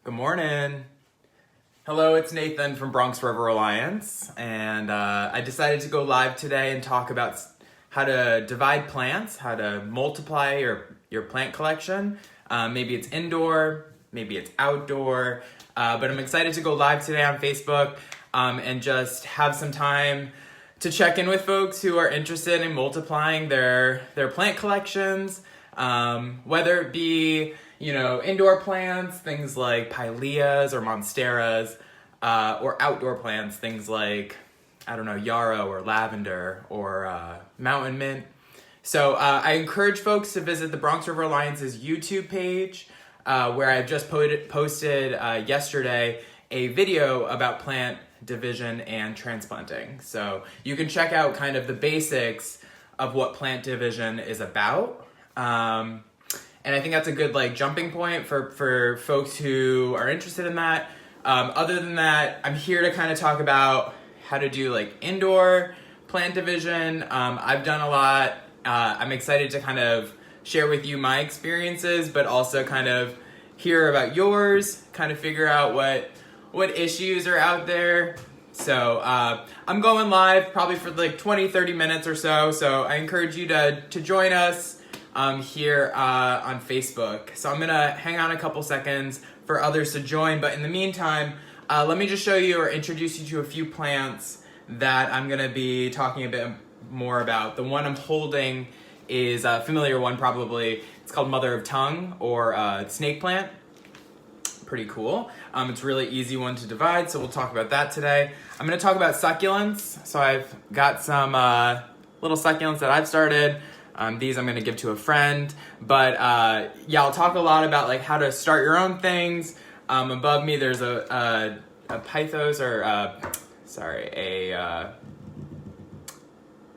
Good morning. Hello, it's Nathan from Bronx River Alliance, and I decided to go live today and talk about how to divide plants, how to multiply your plant collection. Maybe it's indoor, maybe it's outdoor, but I'm excited to go live today on Facebook and just have some time to check in with folks who are interested in multiplying their plant collections, whether it be indoor plants, things like pileas or monsteras, or outdoor plants, things like, yarrow or lavender or mountain mint. So I encourage folks to visit the Bronx River Alliance's YouTube page, where I just posted yesterday a video about plant division and transplanting. So you can check out kind of the basics of what plant division is about. And I think that's a good jumping point for folks who are interested in that. Other than that, I'm here to kind of talk about how to do indoor plant division. I've done a lot. I'm excited to kind of share with you my experiences, but also kind of hear about yours, kind of figure out what issues are out there. So I'm going live probably for 20, 30 minutes or so. So I encourage you to join us here on Facebook. So I'm gonna hang on a couple seconds for others to join, but in the meantime, let me just show you or introduce you to a few plants that I'm gonna be talking a bit more about. The one I'm holding is a familiar one probably. It's called Mother of Tongue or snake plant. Pretty cool. It's a really easy one to divide, so we'll talk about that today. I'm gonna talk about succulents. So I've got some little succulents that I've started. These I'm going to give to a friend, but I'll talk a lot about how to start your own things. Above me there's a pythos or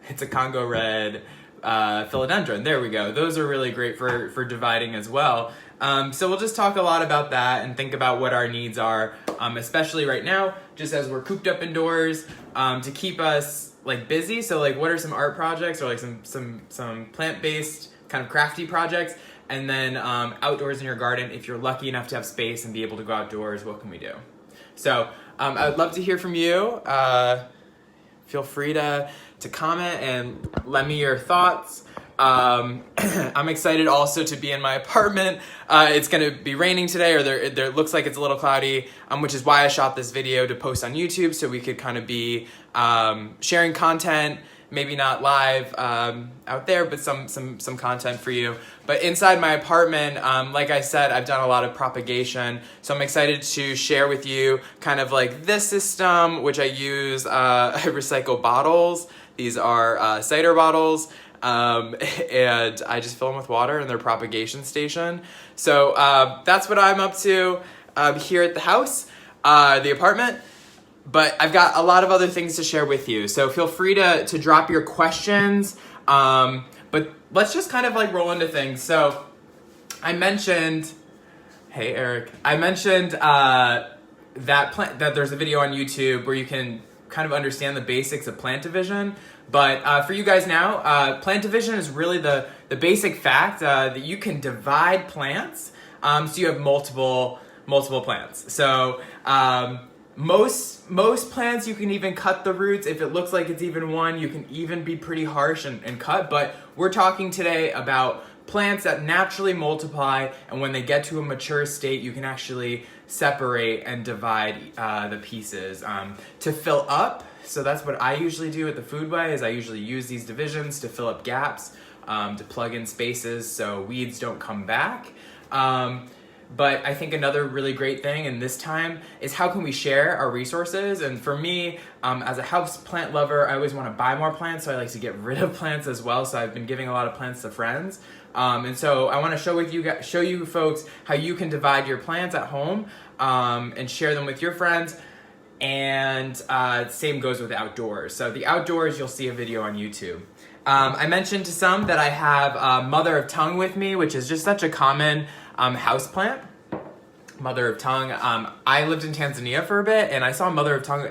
it's a Congo red philodendron. There we go. Those are really great for dividing as well. So we'll just talk a lot about that and think about what our needs are, especially right now, just as we're cooped up indoors, to keep us busy. So what are some art projects or some plant-based kind of crafty projects? And then outdoors in your garden, if you're lucky enough to have space and be able to go outdoors, what can we do? So I would love to hear from you. Feel free to comment and let me your thoughts. I'm excited also to be in my apartment. It's going to be raining today, or there looks like it's a little cloudy, which is why I shot this video to post on YouTube, so we could kind of be sharing content, maybe not live out there, but some content for you. But inside my apartment, like I said, I've done a lot of propagation, so I'm excited to share with you kind of this system, which I use. I recycle bottles. These are cider bottles. And I just fill them with water in their propagation station. So that's what I'm up to here at the house, the apartment. But I've got a lot of other things to share with you. So feel free to drop your questions. But let's just kind of roll into things. So I mentioned, hey Eric, I mentioned that there's a video on YouTube where you can kind of understand the basics of plant division. But for you guys now, plant division is really the basic fact that you can divide plants, so you have multiple plants. So most plants you can even cut the roots. If it looks like it's even one, you can even be pretty harsh and cut. But we're talking today about plants that naturally multiply, and when they get to a mature state, you can actually separate and divide the pieces to fill up. So that's what I usually do at the Foodway, is I usually use these divisions to fill up gaps, to plug in spaces so weeds don't come back. But I think another really great thing in this time is how can we share our resources? And for me, as a house plant lover, I always want to buy more plants, so I like to get rid of plants as well. So I've been giving a lot of plants to friends. And so I want to show you folks how you can divide your plants at home and share them with your friends. And same goes with outdoors. So the outdoors, you'll see a video on YouTube. I mentioned to some that I have Mother of Tongue with me, which is just such a common house plant. Mother of Tongue. I lived in Tanzania for a bit, and I saw Mother of Tongue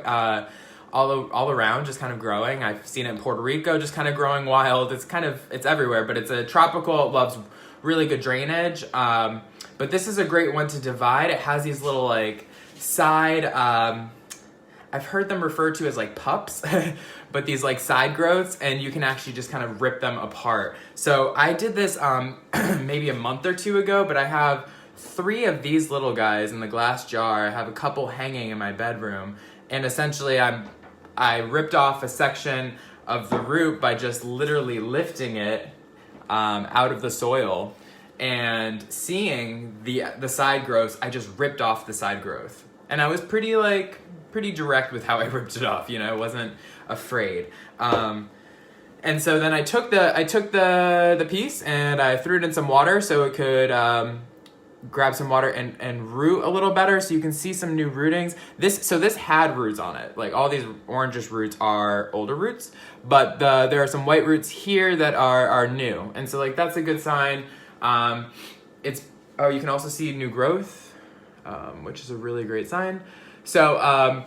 all around, just kind of growing. I've seen it in Puerto Rico, just kind of growing wild. It's everywhere, but it's a tropical. It loves really good drainage. But this is a great one to divide. It has these little like side, I've heard them referred to as like pups, but these like side growths, and you can actually just kind of rip them apart. So I did this maybe a month or two ago, but I have 3 of these little guys in the glass jar. I have a couple hanging in my bedroom, and essentially I ripped off a section of the root by just literally lifting it out of the soil, and seeing the side growths. I just ripped off the side growth, and I was pretty direct with how I ripped it off. I wasn't afraid. And so then I took the piece and I threw it in some water so it could grab some water and root a little better, so you can see some new rootings. This had roots on it. Like all these orangish roots are older roots, but there are some white roots here that are new, and so like that's a good sign. You can also see new growth, which is a really great sign. So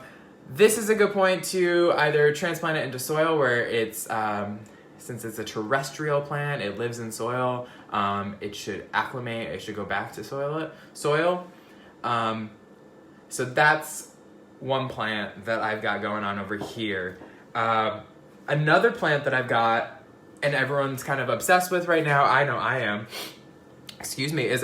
this is a good point to either transplant it into soil where it's since it's a terrestrial plant, it lives in soil. It should acclimate. It should go back to soil. So that's one plant that I've got going on over here. Another plant that I've got, and everyone's kind of obsessed with right now, I know I am, is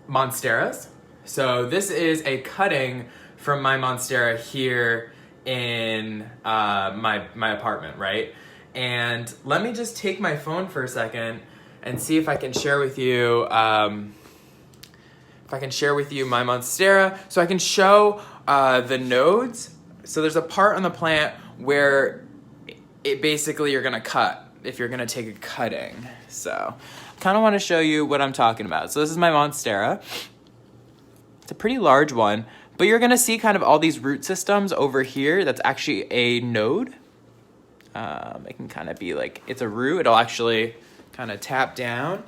monsteras. So this is a cutting from my monstera here in my apartment, right? And let me just take my phone for a second and see if I can share with you my monstera, so I can show the nodes. So there's a part on the plant where it basically you're gonna cut if you're gonna take a cutting. So I kind of want to show you what I'm talking about. So this is my monstera. It's a pretty large one, but you're gonna see kind of all these root systems over here. That's actually a node. It can kind of be like, it's a root. It'll actually kind of tap down.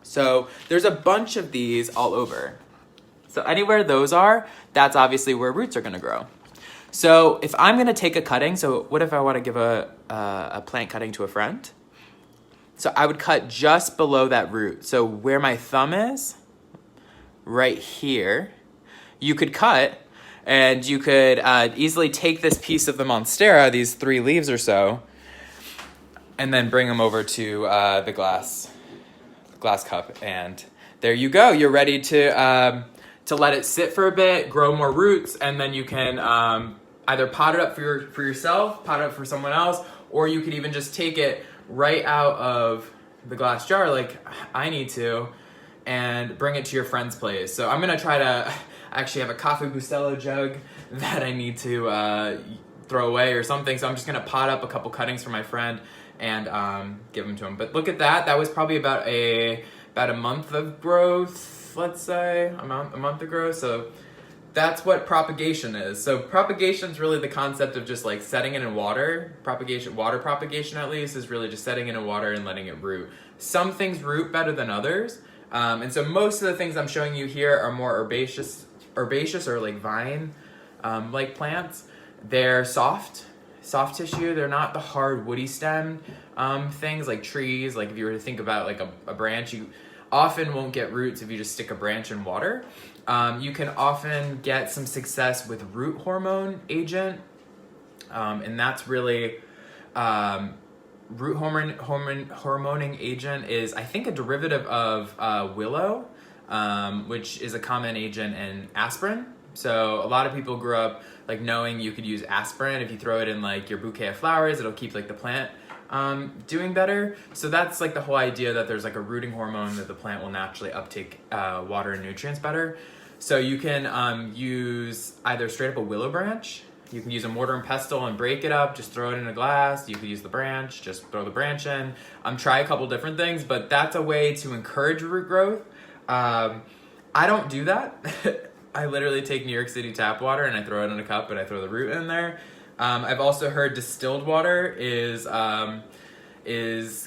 So there's a bunch of these all over. So anywhere those are, that's obviously where roots are gonna grow. So if I'm gonna take a cutting, so what if I wanna give a plant cutting to a friend? So I would cut just below that root. So where my thumb is, right here, you could cut, and you could easily take this piece of the monstera, these 3 leaves or so, and then bring them over to the glass cup, and there you go. You're ready to let it sit for a bit, grow more roots, and then you can either pot it up for yourself, pot it up for someone else, or you could even just take it right out of the glass jar like I need to, and bring it to your friend's place. So I'm gonna try to actually have a Coffee Bustelo jug that I need to throw away or something. So I'm just gonna pot up a couple cuttings for my friend and give them to him. But look at that. That was probably about a month of growth, let's say, a month of growth. So that's what propagation is. So propagation is really the concept of just like setting it in water. Water propagation at least, is really just setting it in water and letting it root. Some things root better than others. And so most of the things I'm showing you here are more herbaceous or like vine like plants. They're soft tissue. They're not the hard woody stem things like trees. Like if you were to think about like a branch, you often won't get roots if you just stick a branch in water. You can often get some success with root hormone agent, and that's really root hormoning agent is, I think, a derivative of willow, which is a common agent in aspirin. So a lot of people grew up like knowing you could use aspirin. If you throw it in like your bouquet of flowers, it'll keep like the plant doing better. So that's like the whole idea, that there's like a rooting hormone that the plant will naturally uptake water and nutrients better. So you can use either straight up a willow branch. You can use a mortar and pestle and break it up, just throw it in a glass. You could use the branch, just throw the branch in. Try a couple different things, but that's a way to encourage root growth. I don't do that. I literally take New York City tap water and I throw it in a cup and I throw the root in there. I've also heard distilled water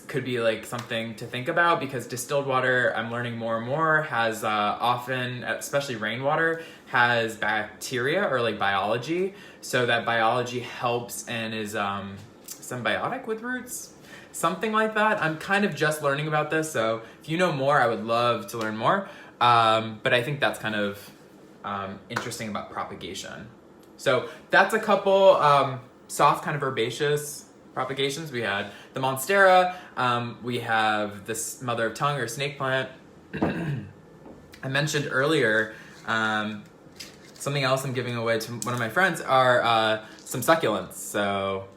could be like something to think about, because distilled water, I'm learning more and more, has often, especially rainwater, has bacteria or like biology. So that biology helps and is symbiotic with roots, something like that. I'm kind of just learning about this, so if you know more, I would love to learn more. But I think that's kind of interesting about propagation. So that's a couple soft, kind of herbaceous propagations. We had the monstera, we have this mother of tongue or snake plant. I mentioned earlier, something else I'm giving away to one of my friends are some succulents. So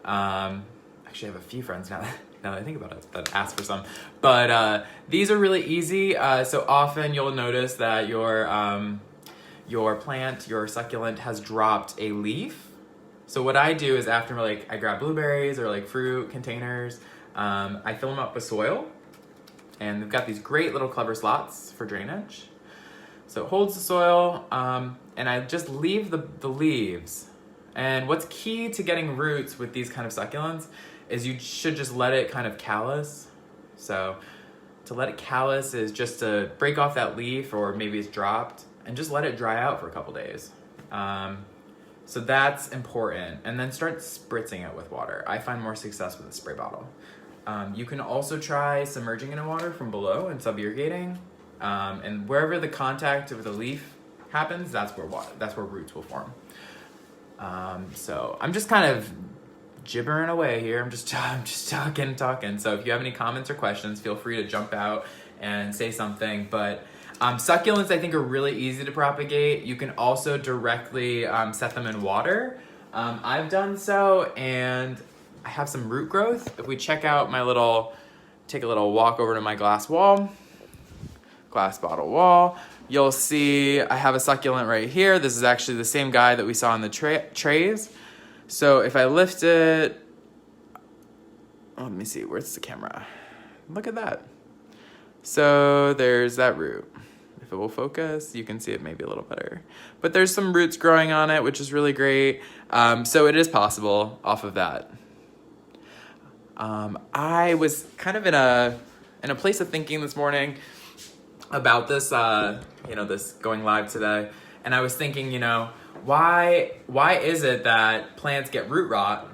actually I have a few friends now that I think about it that ask for some. But these are really easy. So often you'll notice that your plant, your succulent has dropped a leaf. So what I do is after I grab blueberries or fruit containers, I fill them up with soil, and they've got these great little clever slots for drainage. So it holds the soil, and I just leave the leaves. And what's key to getting roots with these kind of succulents is you should just let it kind of callus. So to let it callus is just to break off that leaf, or maybe it's dropped, and just let it dry out for a couple days. So that's important. And then start spritzing it with water. I find more success with a spray bottle. You can also try submerging it in water from below and sub-irrigating. And wherever the contact of the leaf happens, that's where roots will form. So I'm just kind of gibbering away here. I'm just talking. So if you have any comments or questions, feel free to jump out and say something. But succulents, I think, are really easy to propagate. You can also directly set them in water. I've done so, and I have some root growth. If we check out take a little walk over to my glass bottle wall, you'll see I have a succulent right here. This is actually the same guy that we saw in the trays. So if I lift it, let me see, where's the camera? Look at that. So there's that root. If it will focus, you can see it maybe a little better. But there's some roots growing on it, which is really great. So it is possible off of that. I was kind of in a place of thinking this morning about this, this going live today. And I was thinking, why is it that plants get root rot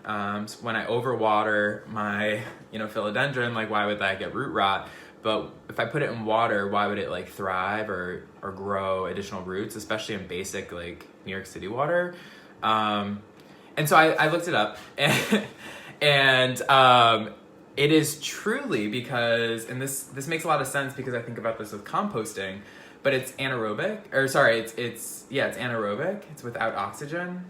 when I overwater my, philodendron? Why would that get root rot? But if I put it in water, why would it thrive or grow additional roots, especially in basic New York City water? And so I looked it up, and it is truly because, and this makes a lot of sense because I think about this with composting, but it's anaerobic, it's anaerobic. It's without oxygen,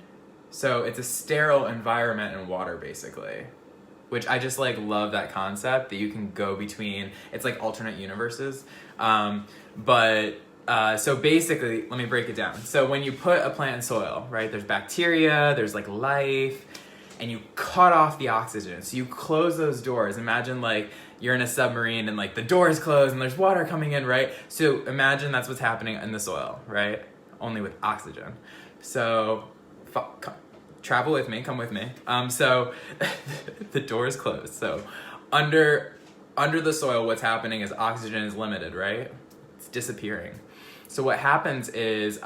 so it's a sterile environment in water basically. Which I just love that concept that you can go between. It's like alternate universes. So basically, let me break it down. So when you put a plant in soil, right, there's bacteria, there's life, and you cut off the oxygen. So you close those doors. Imagine you're in a submarine and the doors close and there's water coming in, right? So imagine that's what's happening in the soil, right? Only with oxygen. So travel with me, come with me. So the door is closed. So under the soil, what's happening is oxygen is limited, right? It's disappearing. So what happens is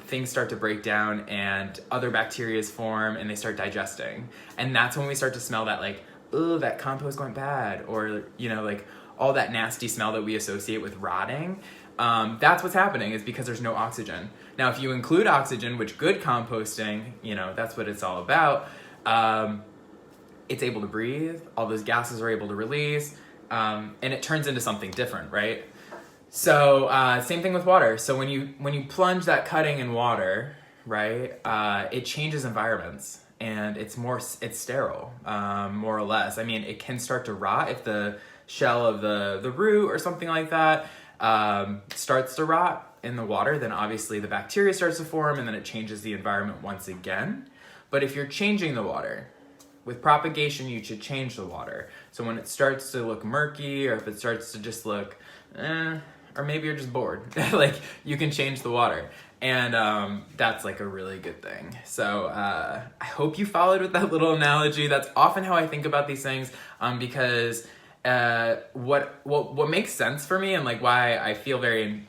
things start to break down and other bacteria form and they start digesting. And that's when we start to smell that that compost going bad, or all that nasty smell that we associate with rotting. That's what's happening, is because there's no oxygen. Now, if you include oxygen, which good composting, that's what it's all about, it's able to breathe, all those gases are able to release, and it turns into something different, right? So same thing with water. So when you plunge that cutting in water, right, it changes environments, and it's sterile, more or less. I mean, it can start to rot if the shell of the root or something like that starts to rot in the water. Then obviously the bacteria starts to form, and then it changes the environment once again. But if you're changing the water, with propagation, you should change the water. So when it starts to look murky, or if it starts to just look, or maybe you're just bored, you can change the water. And that's a really good thing. So I hope you followed with that little analogy. That's often how I think about these things, because what makes sense for me, and why I feel very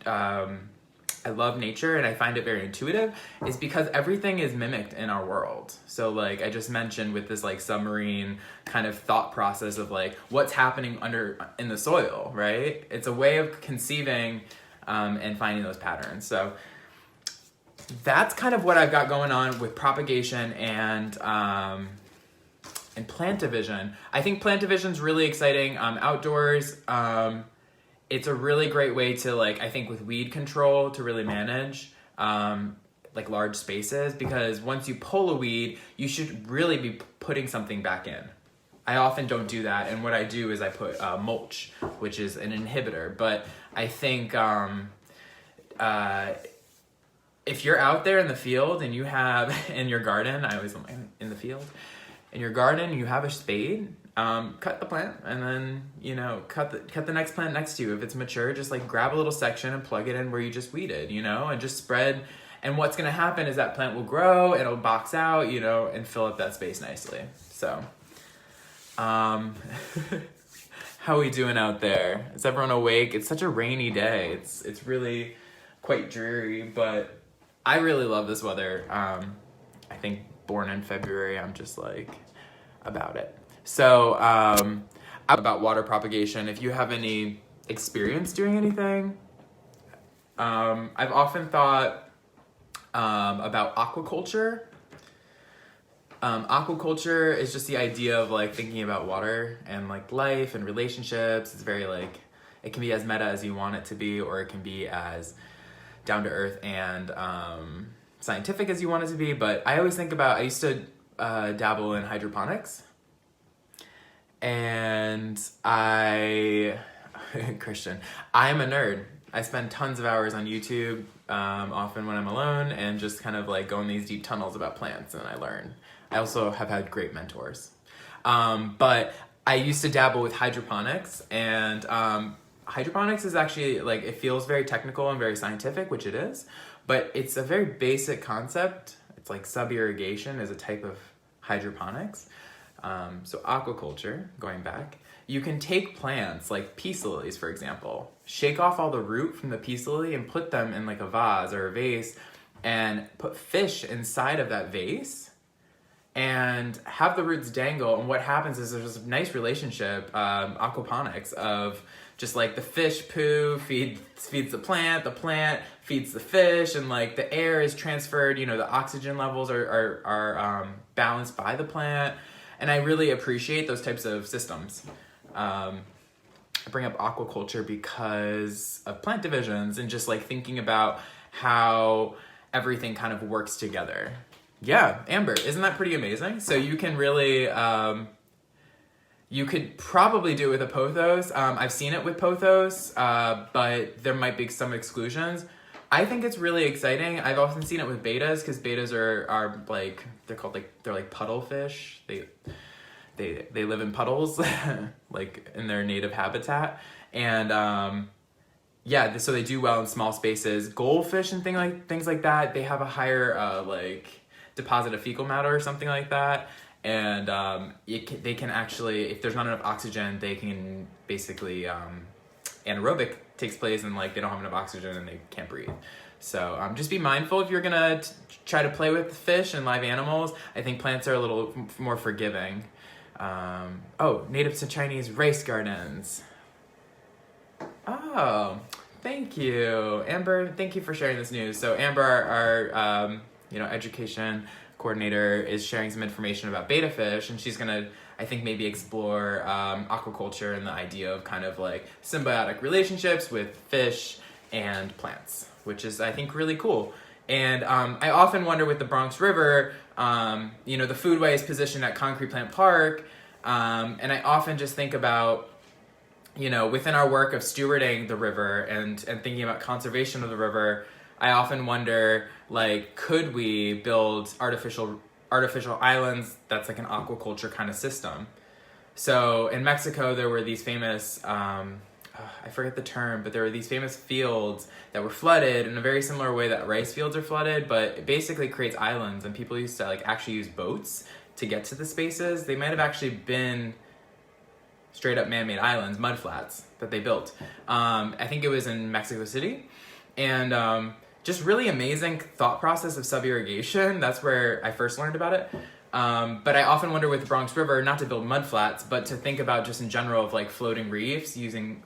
I love nature and I find it very intuitive is because everything is mimicked in our world. So like I just mentioned with this like submarine kind of thought process of like what's happening in the soil, right? It's a way of conceiving and finding those patterns. So that's kind of what I've got going on with propagation and plant division. I think plant division is really exciting. Outdoors, it's a really great way to like, I think with weed control to really manage like large spaces, because once you pull a weed, you should really be putting something back in. I often don't do that, and what I do is I put mulch, which is an inhibitor. But I think if you're out there in the field and you have in your garden, I always in the field, in your garden, you have a spade, cut the plant and then, you know, cut the next plant next to you. If it's mature, just like grab a little section and plug it in where you just weeded, you know, and just spread. And what's going to happen is that plant will grow, it'll box out, you know, and fill up that space nicely. So, how are we doing out there? Is everyone awake? It's such a rainy day. It's really quite dreary, but I really love this weather. I think born in February, I'm just like about it. So, about water propagation, if you have any experience doing anything, I've often thought about aquaculture. Aquaculture is just the idea of like thinking about water and like life and relationships. It's very like, it can be as meta as you want it to be, or it can be as down to earth and scientific as you want it to be. But I always think about, I used to dabble in hydroponics, and Christian, I'm a nerd. I spend tons of hours on YouTube, often when I'm alone, and just kind of like go in these deep tunnels about plants, and I learn. I also have had great mentors. But I used to dabble with hydroponics, and hydroponics is actually like, it feels very technical and very scientific, which it is, but it's a very basic concept. It's like sub-irrigation is a type of hydroponics. So aquaculture, going back, you can take plants like peace lilies, for example, shake off all the root from the peace lily and put them in like a vase or a vase and put fish inside of that vase and have the roots dangle. And what happens is there's this nice relationship, aquaponics, of just like the fish poo feeds the plant feeds the fish, and like the air is transferred, you know, the oxygen levels are balanced by the plant. And I really appreciate those types of systems. I bring up aquaculture because of plant divisions and just like thinking about how everything kind of works together. Yeah, Amber, isn't that pretty amazing? So you can really, you could probably do it with a pothos. I've seen it with pothos, but there might be some exclusions. I think it's really exciting. I've often seen it with betas, because betas are like, they're like puddle fish. They live in puddles, like in their native habitat. And yeah, so they do well in small spaces. Goldfish and things like that, they have a higher like deposit of fecal matter or something like that. And they can actually, if there's not enough oxygen, they can basically, anaerobic takes place, and like they don't have enough oxygen and they can't breathe. So just be mindful if you're gonna try to play with fish and live animals. I think plants are a little more forgiving. Native to Chinese rice gardens. Oh, thank you, Amber. Thank you for sharing this news. So Amber, our education coordinator, is sharing some information about betta fish, and she's gonna, I think, maybe explore aquaculture and the idea of kind of like symbiotic relationships with fish and plants, which is, I think, really cool. And I often wonder with the Bronx River, the foodway is positioned at Concrete Plant Park, and I often just think about, within our work of stewarding the river and thinking about conservation of the river, I often wonder, like, could we build artificial islands that's like an aquaculture kind of system? So in Mexico, there were these famous, I forget the term, but there were these famous fields that were flooded in a very similar way that rice fields are flooded, but it basically creates islands, and people used to like actually use boats to get to the spaces. They might have actually been straight up man-made islands, mud flats that they built. I think it was in Mexico City. And just really amazing thought process of sub-irrigation. That's where I first learned about it. But I often wonder with the Bronx River, not to build mud flats, but to think about just in general of like floating reefs using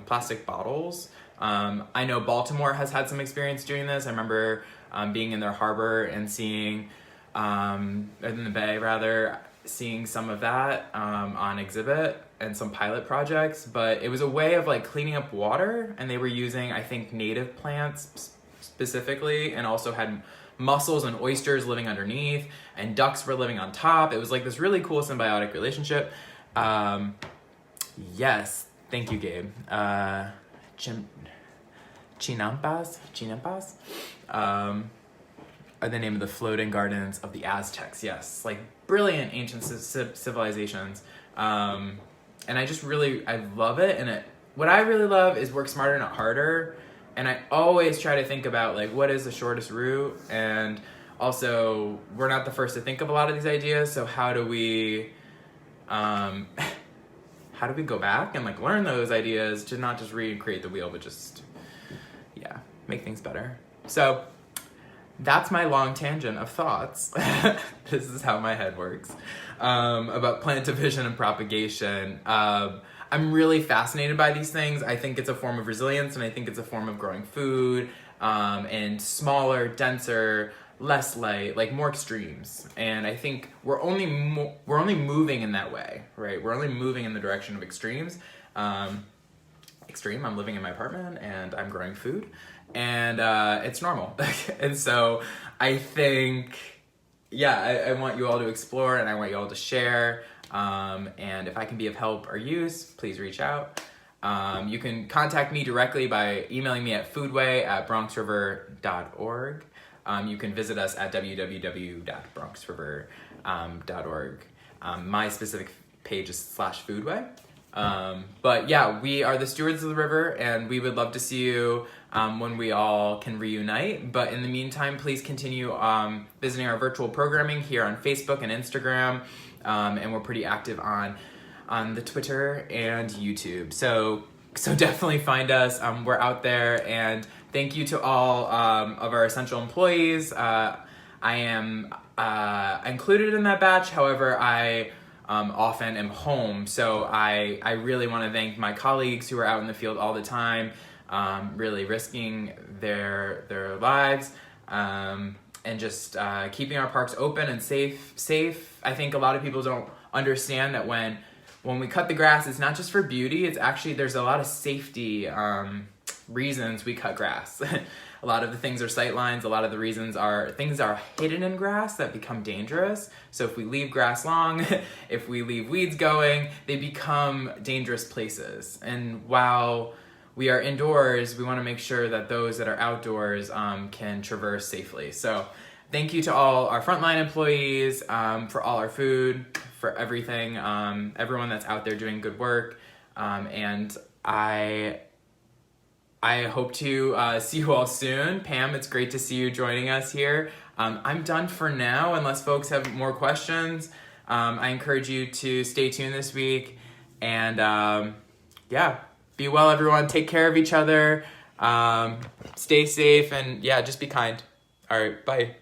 plastic bottles. I know Baltimore has had some experience doing this. I remember being in their harbor and seeing, in the bay rather, seeing some of that on exhibit and some pilot projects. But it was a way of like cleaning up water, and they were using, I think, native plants specifically, and also had mussels and oysters living underneath, and ducks were living on top. It was like this really cool symbiotic relationship. Yes, thank you, Gabe. Chinampas are the name of the floating gardens of the Aztecs. Yes, like brilliant ancient civilizations. And I love it. And what I really love is work smarter, not harder. And I always try to think about like what is the shortest route, and also we're not the first to think of a lot of these ideas. So how do we go back and like learn those ideas to not just recreate the wheel, but just make things better. So that's my long tangent of thoughts. This is how my head works about plant division and propagation. I'm really fascinated by these things. I think it's a form of resilience, and I think it's a form of growing food, and smaller, denser, less light, like more extremes. And I think we're only moving in that way, right? We're only moving in the direction of extremes. Extreme, I'm living in my apartment and I'm growing food, and it's normal. And so I think, I want you all to explore, and I want you all to share. And if I can be of help or use, please reach out. You can contact me directly by emailing me at foodway@bronxriver.org. You can visit us at www.bronxriver.org. My specific page is /foodway. But yeah, we are the stewards of the river, and we would love to see you when we all can reunite. But in the meantime, please continue visiting our virtual programming here on Facebook and Instagram. And we're pretty active on the Twitter and YouTube. So definitely find us. We're out there, and thank you to all of our essential employees. I am included in that batch. However, I often am home. So I really want to thank my colleagues who are out in the field all the time, really risking their lives. And just keeping our parks open and safe. I think a lot of people don't understand that when we cut the grass, it's not just for beauty. It's actually, there's a lot of safety reasons we cut grass. A lot of the things are sight lines. A lot of the reasons are things are hidden in grass that become dangerous. So if we leave grass long, if we leave weeds going, they become dangerous places. And while we are indoors, we want to make sure that those that are outdoors can traverse safely. So thank you to all our frontline employees, for all our food, for everything, everyone that's out there doing good work. And I hope to see you all soon. Pam, it's great to see you joining us here. I'm done for now, unless folks have more questions. I encourage you to stay tuned this week. And be well, everyone. Take care of each other. Stay safe, and just be kind. All right, bye.